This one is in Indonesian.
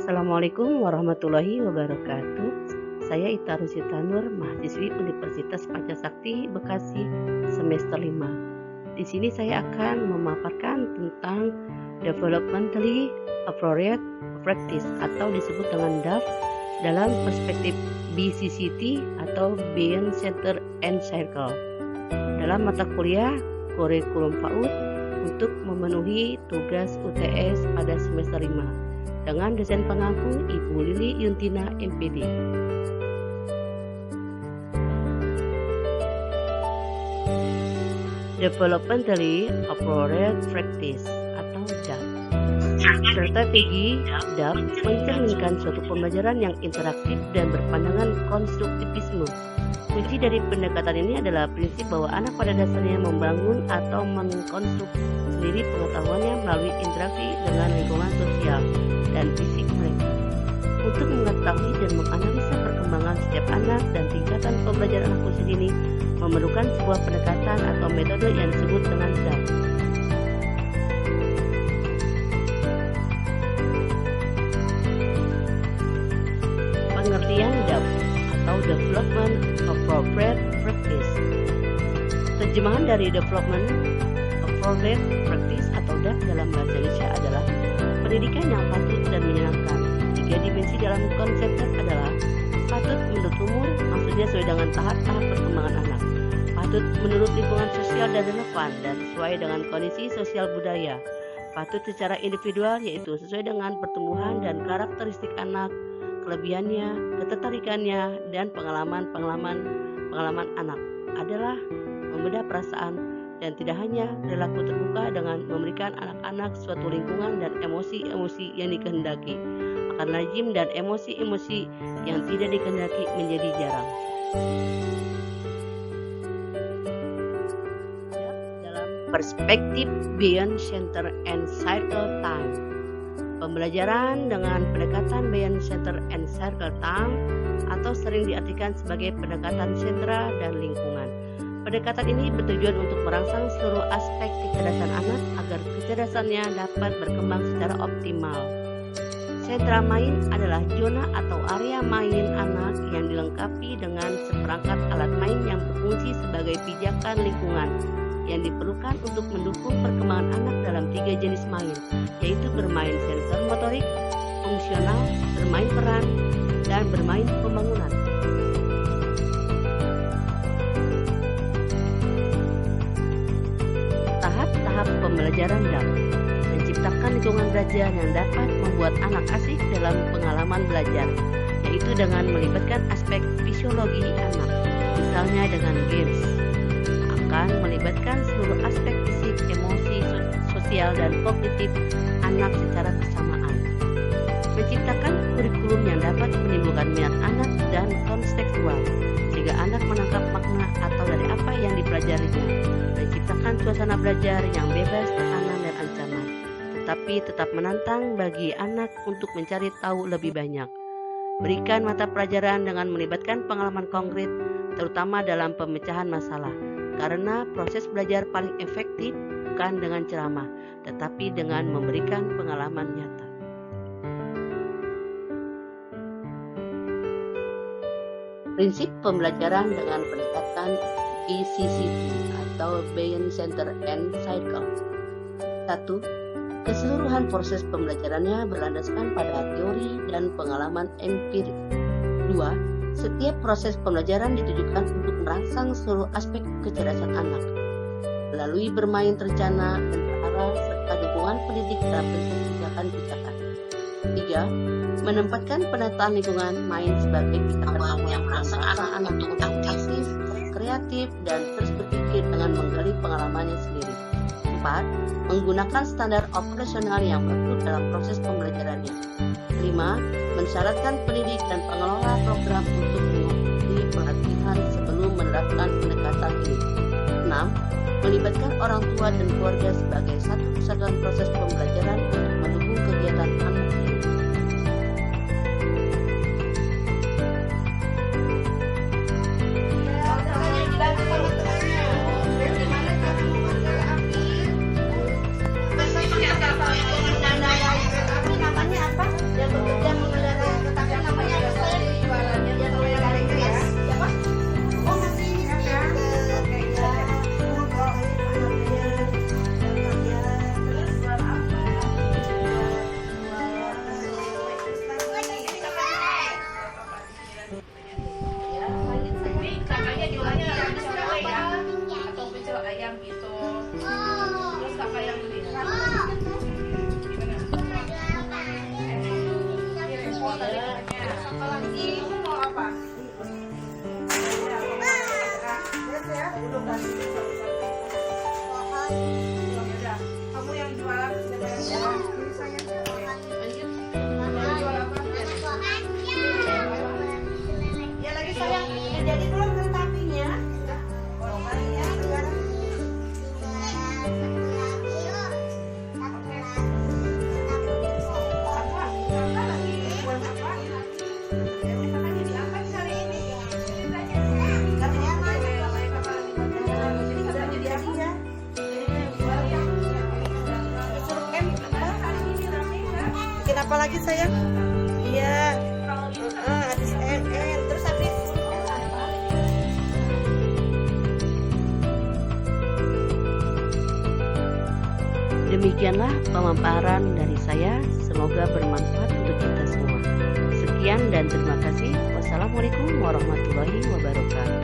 Assalamualaikum warahmatullahi wabarakatuh. Saya Ita Rusita Nur, mahasiswi Universitas Pancasakti Bekasi semester 5. Di sini saya akan memaparkan tentang Developmentally Appropriate Practice atau disebut dengan DAP dalam perspektif BCCT atau Beyond Center and Circle dalam mata kuliah kurikulum PAUD untuk memenuhi tugas UTS pada semester 5 dengan dosen pengampu Ibu Lili Yuntina MPD. Developmentally Appropriate Practice atau DAP. Strategi DAP mencerminkan suatu pembelajaran yang interaktif dan berpandangan konstruktivisme. Kunci dari pendekatan ini adalah prinsip bahwa anak pada dasarnya membangun atau mengkonstruksi sendiri pengetahuannya melalui interaksi dengan lingkungan sosial dan fisik mereka. Untuk mengetahui dan menganalisa perkembangan setiap anak dan tingkatan pembelajaran anak usia dini memerlukan sebuah pendekatan atau metode yang disebut dengan DAP. Pengertian DAP atau Development Appropriate Practice. Terjemahan dari Development Appropriate Practice atau DAP dalam bahasa Indonesia adalah pendidikan yang patut dan menyenangkan. Tiga dimensi dalam konsep DAP adalah patut menurut umur, maksudnya sesuai dengan tahap-tahap perkembangan anak. Patut menurut lingkungan sosial dan relevan dan sesuai dengan kondisi sosial budaya. Patut secara individual, yaitu sesuai dengan pertumbuhan dan karakteristik anak, kelebihannya, ketertarikannya, dan pengalaman anak adalah membedah perasaan dan tidak hanya berlaku terbuka dengan memberikan anak-anak suatu lingkungan dan emosi-emosi yang dikehendaki. Akan lazim dan emosi-emosi yang tidak dikehendaki menjadi jarang. Dalam perspektif Beyond Center and Circle Time, pembelajaran dengan pendekatan Beyond Center and Circle Time atau sering diartikan sebagai pendekatan sentra dan lingkungan. Pendekatan ini bertujuan untuk merangsang seluruh aspek kecerdasan anak agar kecerdasannya dapat berkembang secara optimal. Sentra main adalah zona atau area main anak yang dilengkapi dengan seperangkat alat main yang berfungsi sebagai pijakan lingkungan yang diperlukan untuk mendukung perkembangan anak dalam tiga jenis main, yaitu bermain sensor motorik, fungsional, bermain peran, dan bermain pembangunan. Tahap-tahap pembelajaran DAP menciptakan lingkungan belajar yang dapat membuat anak asik dalam pengalaman belajar, yaitu dengan melibatkan aspek fisiologi anak, misalnya dengan games. Akan melibatkan seluruh aspek fisik, emosi, sosial, dan kognitif anak secara bersamaan. Menciptakan kurikulum yang dapat menimbulkan minat anak dan kontekstual, sehingga anak menangkap makna atau dari apa yang dipelajarinya. Menciptakan suasana belajar yang bebas tekanan dan ancaman, tetapi tetap menantang bagi anak untuk mencari tahu lebih banyak. Berikan mata pelajaran dengan melibatkan pengalaman konkret, terutama dalam pemecahan masalah. Karena proses belajar paling efektif bukan dengan ceramah, tetapi dengan memberikan pengalaman nyata. Prinsip pembelajaran dengan pendekatan BCCT atau Beyond Center and Circle. 1. Keseluruhan proses pembelajarannya berlandaskan pada teori dan pengalaman empirik. 2. Setiap proses pembelajaran ditujukan untuk merangsang seluruh aspek kecerdasan anak melalui bermain terencana dan terarah serta dukungan pendidik dalam bentuk pijakan-pijakan. 3. Menempatkan penataan lingkungan main sebagai pijakan awal yang merangsang anak untuk aktif, kreatif, dan terus berpikir dengan menggali pengalamannya sendiri. 4. Menggunakan standar operasional yang baku dalam proses pembelajarannya. 5. Mensyaratkan pendidik dan pengelola program untuk mengikuti pelatihan sebelum menerapkan pendekatan ini. 6. Melibatkan orang tua dan keluarga sebagai satu kesatuan proses pembelajaran untuk mendukung kegiatan anak ini. Namanya apa? Yang bekerja yang jualan sebenarnya. Ya lagi sayang, ya jadi belum kereta apinya. Oh, kali ya sekarang. Bikin apa lagi sayang? Iya. Habis NN terus habis Demikianlah pemaparan dari saya, semoga bermanfaat untuk kita semua. Sekian dan terima kasih. Wassalamualaikum warahmatullahi wabarakatuh.